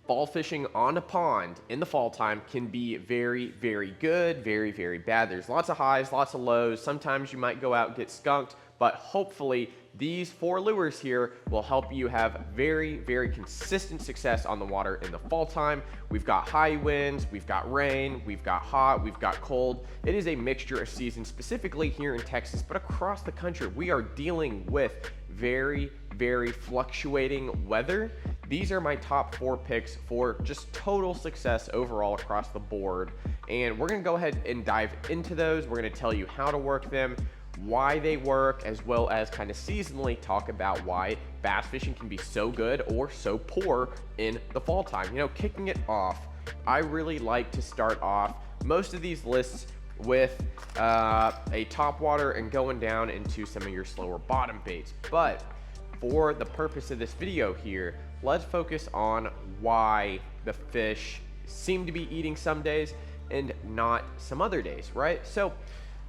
Fall fishing on a pond in the fall time can be very, very good, very, very bad. There's lots of highs, lots of lows. Sometimes you might go out and get skunked, but hopefully these 4 lures here will help you have very, very consistent success on the water in the fall time. We've got high winds, we've got rain, we've got hot, we've got cold. It is a mixture of seasons, specifically here in Texas, but across the country, we are dealing with very, very fluctuating weather. These are my top 4 picks for just total success overall across the board. And we're gonna go ahead and dive into those. We're gonna tell you how to work them, why they work, as well as kind of seasonally talk about why bass fishing can be so good or so poor in the fall time. You know, kicking it off, I really like to start off most of these lists with a topwater and going down into some of your slower bottom baits. But for the purpose of this video here, let's focus on why the fish seem to be eating some days and not some other days, right? So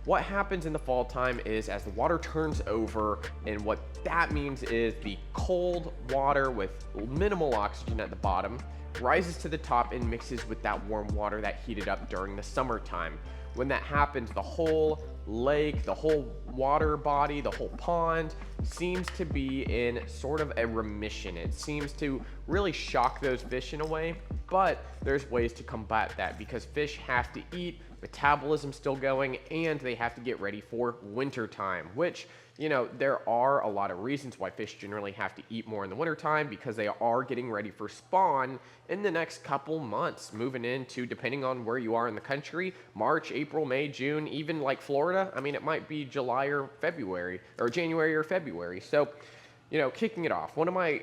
what happens in the fall time is as the water turns over, and what that means is the cold water with minimal oxygen at the bottom rises to the top and mixes with that warm water that heated up during the summertime. When that happens, the whole lake, the whole water body, the whole pond seems to be in sort of a remission. It seems to really shock those fish in a way, but there's ways to combat that because fish have to eat, metabolism's still going, and they have to get ready for winter time, which, you know, there are a lot of reasons why fish generally have to eat more in the wintertime because they are getting ready for spawn in the next couple months, moving into, depending on where you are in the country, March, April, May, June, even like Florida. I mean, it might be July or February, or January or February. So, you know, kicking it off, one of my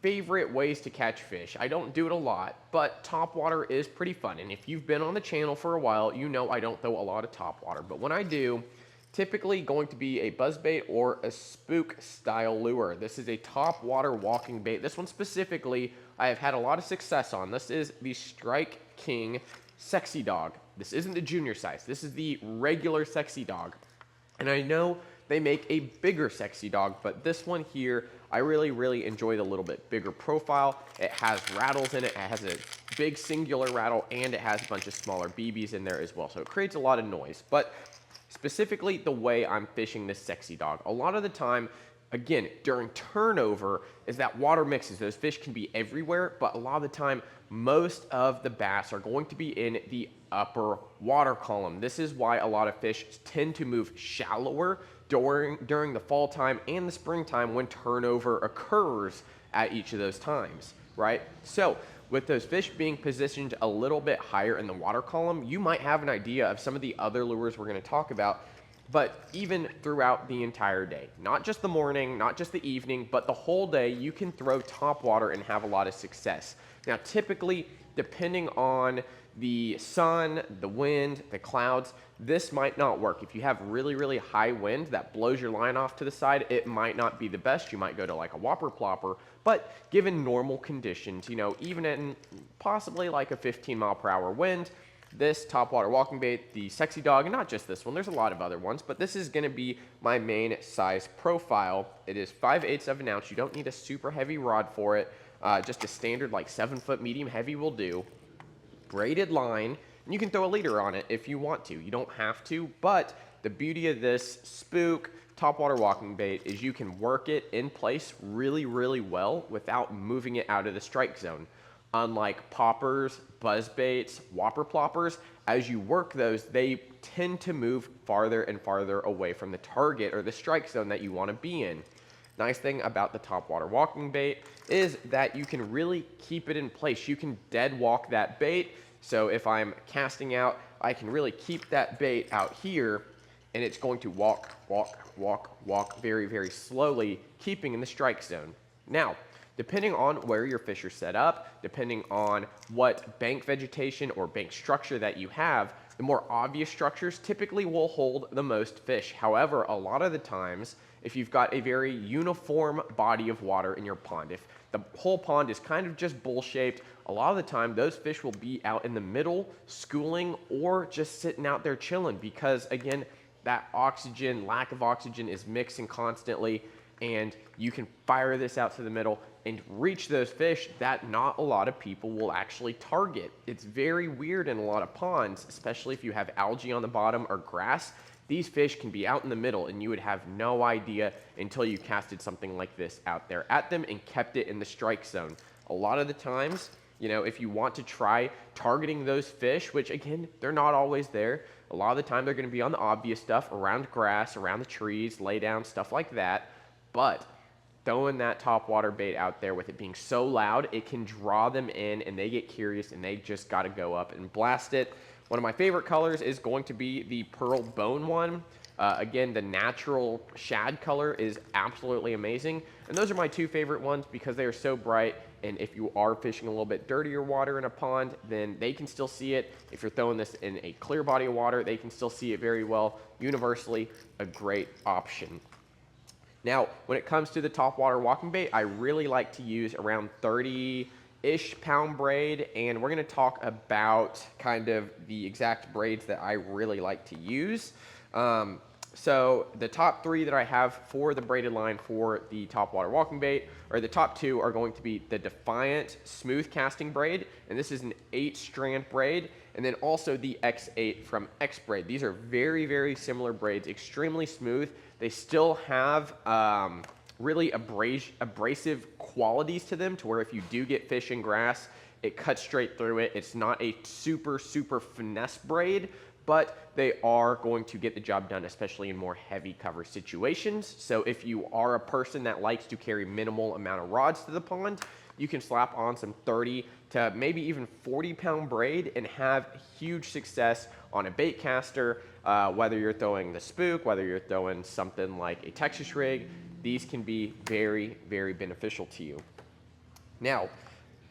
favorite ways to catch fish. I don't do it a lot, but topwater is pretty fun. And if you've been on the channel for a while, you know I don't throw a lot of topwater. But when I do, typically going to be a buzzbait or a spook style lure. This is a topwater walking bait. This one specifically, I have had a lot of success on. This is the Strike King Sexy Dog. This isn't the junior size. This is the regular Sexy Dog. And I know they make a bigger Sexy Dog, but this one here, I really, really enjoy the little bit bigger profile. It has rattles in it. It has a big singular rattle, and it has a bunch of smaller BBs in there as well. So it creates a lot of noise. But specifically the way I'm fishing this Sexy Dog, a lot of the time, again, during turnover, is that water mixes. Those fish can be everywhere, but a lot of the time, most of the bass are going to be in the upper water column. This is why a lot of fish tend to move shallower during the fall time and the springtime when turnover occurs at each of those times, right? So with those fish being positioned a little bit higher in the water column, you might have an idea of some of the other lures we're going to talk about, but even throughout the entire day, not just the morning, not just the evening, but the whole day, you can throw topwater and have a lot of success. Now, typically, depending on the sun, the wind, the clouds, this might not work. If you have really, really high wind that blows your line off to the side, it might not be the best. You might go to like a whopper plopper, but given normal conditions, you know, even in possibly like a 15-mile-per-hour wind, this topwater walking bait, the Sexy Dog, and not just this one, there's a lot of other ones, but this is gonna be my main size profile. It is 5/8 of an ounce. You don't need a super heavy rod for it. Just a standard like 7-foot medium heavy will do. Braided line, and you can throw a leader on it if you want to. You don't have to, but the beauty of this spook topwater walking bait is you can work it in place really, really well without moving it out of the strike zone. Unlike poppers, buzzbaits, whopper ploppers, as you work those, they tend to move farther and farther away from the target or the strike zone that you want to be in. Nice thing about the topwater walking bait is that you can really keep it in place. You can dead walk that bait. So if I'm casting out, I can really keep that bait out here, and it's going to walk, walk, walk, walk very, very slowly, keeping in the strike zone. Now, depending on where your fish are set up, depending on what bank vegetation or bank structure that you have, the more obvious structures typically will hold the most fish. However, a lot of the times, if you've got a very uniform body of water in your pond, if the whole pond is kind of just bowl-shaped, a lot of the time those fish will be out in the middle schooling or just sitting out there chilling because, again, that oxygen, lack of oxygen is mixing constantly. and you can fire this out to the middle and reach those fish that not a lot of people will actually target. It's very weird in a lot of ponds, especially if you have algae on the bottom or grass. These fish can be out in the middle and you would have no idea until you casted something like this out there at them and kept it in the strike zone. A lot of the times, you know, if you want to try targeting those fish, which again, they're not always there. A lot of the time they're gonna be on the obvious stuff, around grass, around the trees, lay down, stuff like that. But throwing that topwater bait out there with it being so loud, it can draw them in and they get curious and they just gotta go up and blast it. One of my favorite colors is going to be the pearl bone one. Again, the natural shad color is absolutely amazing. And those are my two favorite ones because they are so bright. And if you are fishing a little bit dirtier water in a pond, then they can still see it. If you're throwing this in a clear body of water, they can still see it very well. Universally, a great option. Now, when it comes to the topwater walking bait, I really like to use around 30-ish pound braid, and we're gonna talk about kind of the exact braids that I really like to use. So the top three that I have for the braided line for the topwater walking bait, or the top two, are going to be the Defiant smooth casting braid, and this is an 8-strand braid, and then also the X8 from X Braid. These are very, very similar braids, extremely smooth. They still have really abrasive qualities to them, to where if you do get fish in grass, it cuts straight through it. It's not a super, super finesse braid, but they are going to get the job done, especially in more heavy cover situations. So if you are a person that likes to carry minimal amount of rods to the pond, you can slap on some 30 to maybe even 40-pound braid and have huge success on a bait caster, whether you're throwing the spook, whether you're throwing something like a Texas rig. These can be very, very beneficial to you. Now,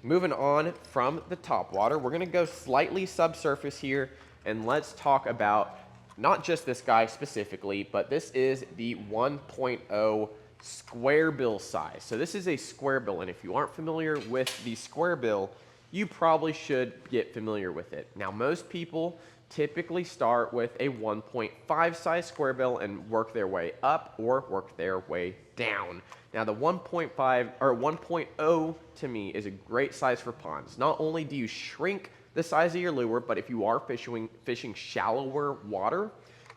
moving on from the topwater, we're gonna go slightly subsurface here, and let's talk about not just this guy specifically, but this is the 1.0 square bill size. So this is a square bill, and if you aren't familiar with the square bill, you probably should get familiar with it. Now, most people typically start with a 1.5 size square bill and work their way up or work their way down. Now, the 1.5 or 1.0 to me is a great size for ponds. Not only do you shrink the size of your lure, but if you are fishing shallower water,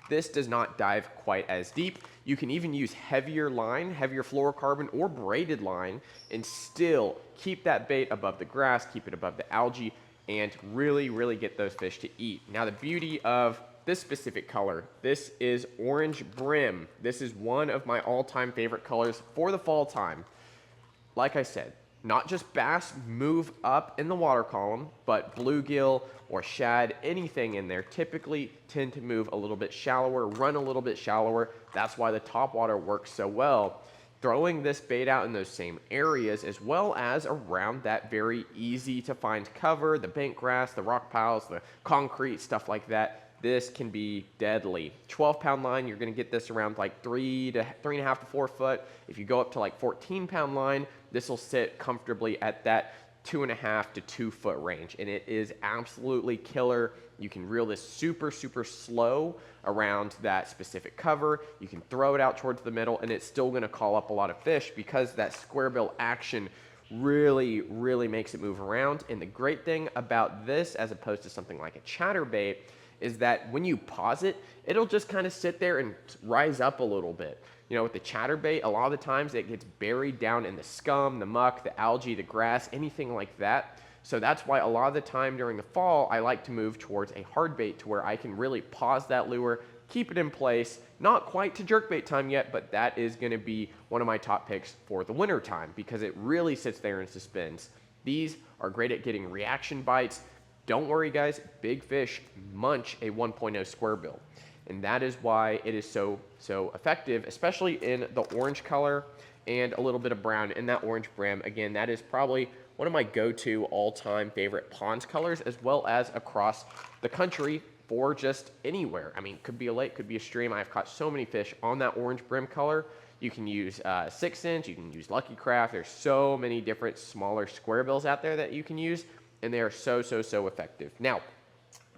this does not dive quite as deep. You can even use heavier line, heavier fluorocarbon or braided line, and still keep that bait above the grass, keep it above the algae, and really, really get those fish to eat. Now, the beauty of this specific color, this is orange brim. This is one of my all-time favorite colors for the fall time. Like I said, not just bass move up in the water column, but bluegill or shad, anything in there, typically tend to move a little bit shallower, run a little bit shallower. That's why the topwater works so well. Throwing this bait out in those same areas, as well as around that very easy to find cover, the bent grass, the rock piles, the concrete, stuff like that, this can be deadly. 12-pound line, you're gonna get this around like 3.5 to 4 foot. If you go up to like 14-pound line, this will sit comfortably at that 2.5 to 2 foot range, and it is absolutely killer. You can reel this super, super slow around that specific cover. You can throw it out towards the middle, and it's still gonna call up a lot of fish because that square bill action really, really makes it move around. And the great thing about this, as opposed to something like a chatterbait, is that when you pause it, it'll just kind of sit there and rise up a little bit. You know, with the chatterbait, a lot of the times it gets buried down in the scum, the muck, the algae, the grass, anything like that. So that's why a lot of the time during the fall, I like to move towards a hard bait to where I can really pause that lure, keep it in place. Not quite to jerkbait time yet, but that is gonna be one of my top picks for the winter time because it really sits there and suspends. These are great at getting reaction bites. Don't worry, guys, big fish munch a 1.0 square bill. And that is why it is so effective, especially in the orange color and a little bit of brown in that orange brim. Again, that is probably one of my go-to all-time favorite ponds colors, as well as across the country for just anywhere. I mean, could be a lake, could be a stream. I've caught so many fish on that orange brim color. You can use 6-inch, you can use Lucky Craft. There's so many different smaller square bills out there that you can use, and they are so effective. Now,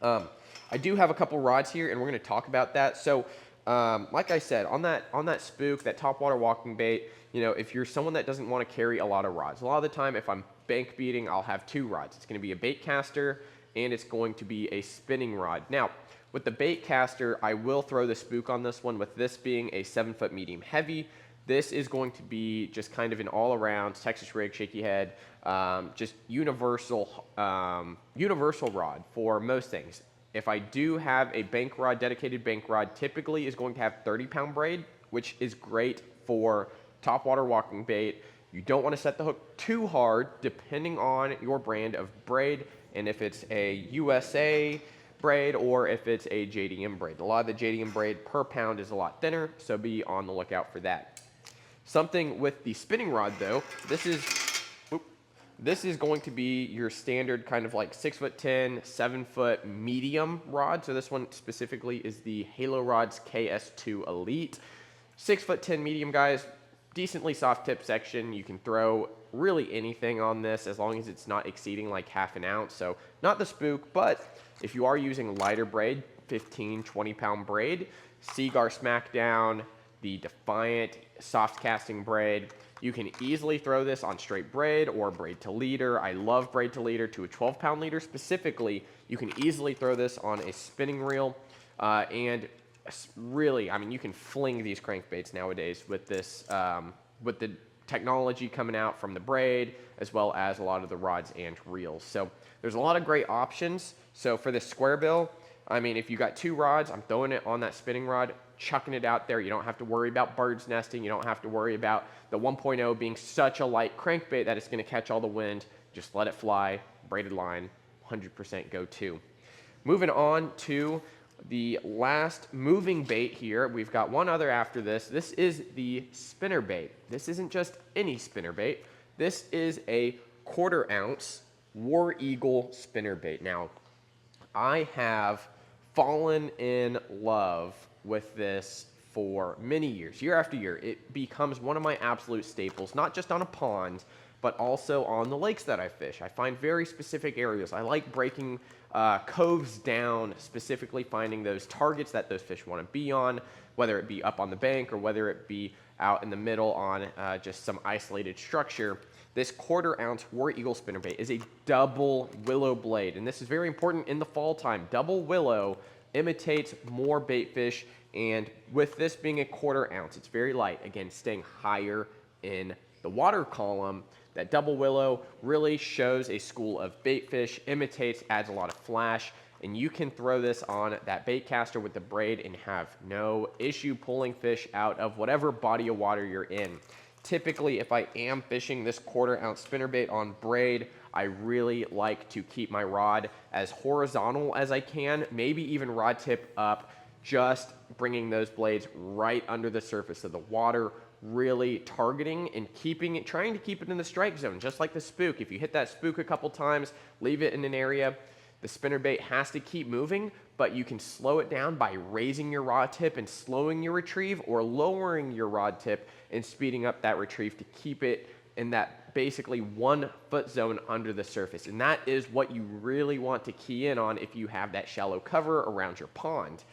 I do have a couple rods here, and we're going to talk about that. So like I said, on that spook, that topwater walking bait, you know, if you're someone that doesn't want to carry a lot of rods, a lot of the time if I'm bank beating, I'll have 2 rods. It's going to be a bait caster and it's going to be a spinning rod. Now, with the bait caster, I will throw the spook on this one. With this being a 7-foot medium heavy, this is going to be just kind of an all-around Texas rig, shaky head, just universal rod for most things. If I do have a bank rod, dedicated bank rod, typically is going to have 30-pound braid, which is great for topwater walking bait. You don't want to set the hook too hard, depending on your brand of braid, and if it's a USA braid or if it's a JDM braid. A lot of the JDM braid per pound is a lot thinner, so be on the lookout for that. Something with the spinning rod though, this is going to be your standard kind of like 6'10", 7-foot medium rod. So this one specifically is the Halo Rods KS2 Elite. 6'10" medium, guys, decently soft tip section. You can throw really anything on this as long as it's not exceeding like half an ounce. So not the spook, but if you are using lighter braid, 15, 20-pound braid, Seagar Smackdown, the Defiant soft casting braid, you can easily throw this on straight braid or braid to leader. I love braid to leader to a 12-pound leader specifically. You can easily throw this on a spinning reel, and really, I mean, you can fling these crankbaits nowadays with this, with the technology coming out from the braid, as well as a lot of the rods and reels. So there's a lot of great options. So for this square bill, I mean, if you got 2 rods, I'm throwing it on that spinning rod, chucking it out there. You don't have to worry about birds nesting. You don't have to worry about the 1.0 being such a light crankbait that it's going to catch all the wind. Just let it fly. Braided line, 100% go to. Moving on to the last moving bait here. We've got one other after this. This is the spinnerbait. This isn't just any spinnerbait. This is a 1/4 ounce War Eagle spinnerbait. Now, I have fallen in love with this for many years, year after year. It becomes one of my absolute staples, not just on a pond, but also on the lakes that I fish. I find very specific areas. I like breaking coves down, specifically finding those targets that those fish want to be on, whether it be up on the bank or whether it be out in the middle on just some isolated structure. This 1/4 ounce War Eagle spinnerbait is a double willow blade, and this is very important in the fall time. Double willow imitates more bait fish, and with this being a 1/4 ounce, it's very light. Again, staying higher in the water column. That double willow really shows a school of bait fish, imitates, adds a lot of flash, and you can throw this on that bait caster with the braid and have no issue pulling fish out of whatever body of water you're in. Typically, if I am fishing this 1/4 ounce spinnerbait on braid, I really like to keep my rod as horizontal as I can, maybe even rod tip up, just bringing those blades right under the surface of the water, really targeting and keeping it, trying to keep it in the strike zone, just like the spook. If you hit that spook a couple times, leave it in an area, the spinnerbait has to keep moving, but you can slow it down by raising your rod tip and slowing your retrieve, or lowering your rod tip and speeding up that retrieve to keep it in that basically 1 foot zone under the surface. And that is what you really want to key in on if you have that shallow cover around your pond.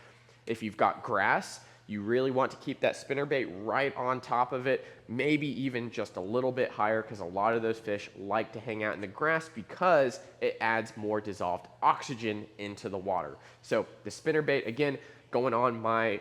If you've got grass, you really want to keep that spinnerbait right on top of it, maybe even just a little bit higher, because a lot of those fish like to hang out in the grass because it adds more dissolved oxygen into the water. So the spinnerbait, again, going on my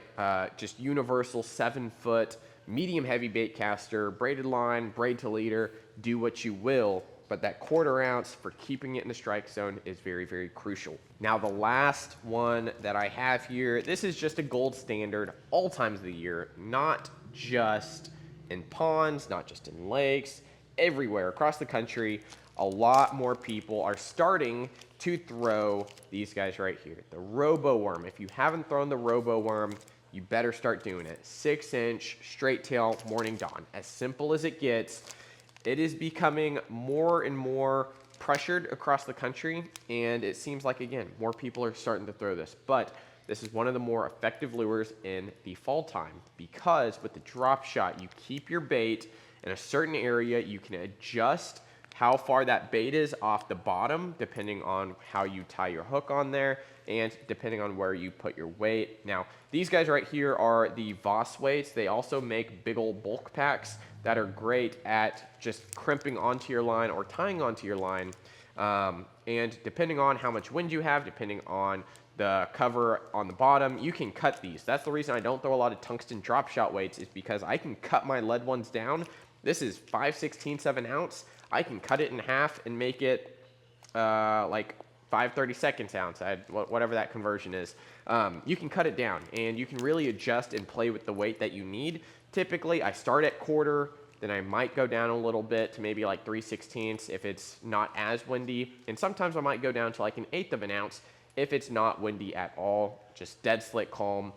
just universal 7-foot medium heavy bait caster, braided line, braid to leader, do what you will, but that 1/4 ounce for keeping it in the strike zone is very, very crucial. Now the last one that I have here, this is just a gold standard all times of the year, not just in ponds, not just in lakes, everywhere across the country. A lot more people are starting to throw these guys right here, the Robo Worm. If you haven't thrown the Robo Worm, you better start doing it. 6-inch straight tail morning dawn, as simple as it gets. It is becoming more and more pressured across the country, and it seems like, again, more people are starting to throw this. But this is one of the more effective lures in the fall time, because with the drop shot, you keep your bait in a certain area. You can adjust how far that bait is off the bottom, depending on how you tie your hook on there, and depending on where you put your weight. Now, these guys right here are the Voss weights. They also make big old bulk packs that are great at just crimping onto your line or tying onto your line. And depending on how much wind you have, depending on the cover on the bottom, you can cut these. That's the reason I don't throw a lot of tungsten drop shot weights, is because I can cut my lead ones down. This is 5/16 of an ounce. I can cut it in half and make it like 5/32 ounce, whatever that conversion is. You can cut it down and you can really adjust and play with the weight that you need. Typically, I start at quarter, then I might go down a little bit to maybe like 3/16 if it's not as windy. And sometimes I might go down to like 1/8 of an ounce if it's not windy at all, just dead slick calm.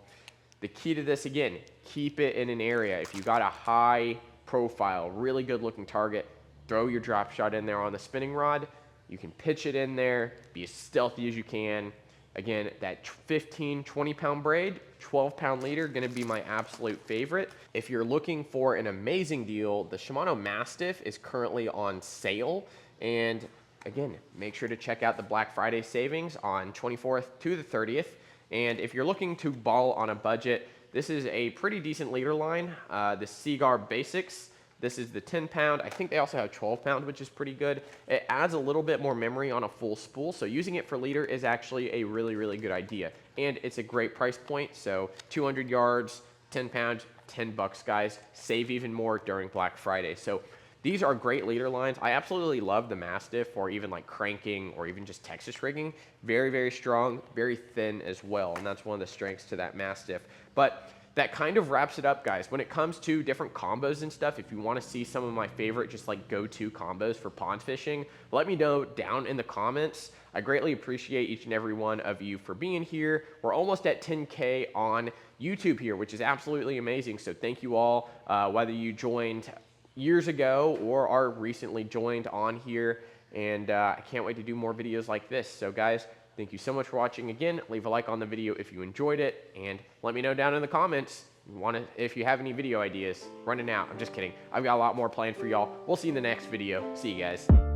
The key to this, again, keep it in an area. If you got a high profile, really good looking target, throw your drop shot in there on the spinning rod. You can pitch it in there, be as stealthy as you can. Again, that 15, 20 pound braid, 12 pound leader, gonna be my absolute favorite. If you're looking for an amazing deal, the Shimano Mastiff is currently on sale. And again, make sure to check out the Black Friday savings on 24th to the 30th. And if you're looking to ball on a budget, this is a pretty decent leader line. The Seaguar Basics. This is the 10 pound. I think they also have 12 pound, which is pretty good. It adds a little bit more memory on a full spool, so using it for leader is actually a really, really good idea. And it's a great price point, so 200 yards, 10 pounds, $10, guys. Save even more during Black Friday. So these are great leader lines. I absolutely love the Mastiff, or even like cranking, or even just Texas rigging. Very, very strong, very thin as well, and that's one of the strengths to that Mastiff. But that kind of wraps it up, guys. When it comes to different combos and stuff, if you want to see some of my favorite just like go-to combos for pond fishing, let me know down in the comments. I greatly appreciate each and every one of you for being here. We're almost at 10K on YouTube here, which is absolutely amazing. So thank you all, whether you joined years ago or are recently joined on here. And I can't wait to do more videos like this. So guys, thank you so much for watching. Again, leave a like on the video if you enjoyed it, and let me know down in the comments if you have any video ideas. Running out. I'm just kidding. I've got a lot more planned for y'all. We'll see you in the next video. See you guys.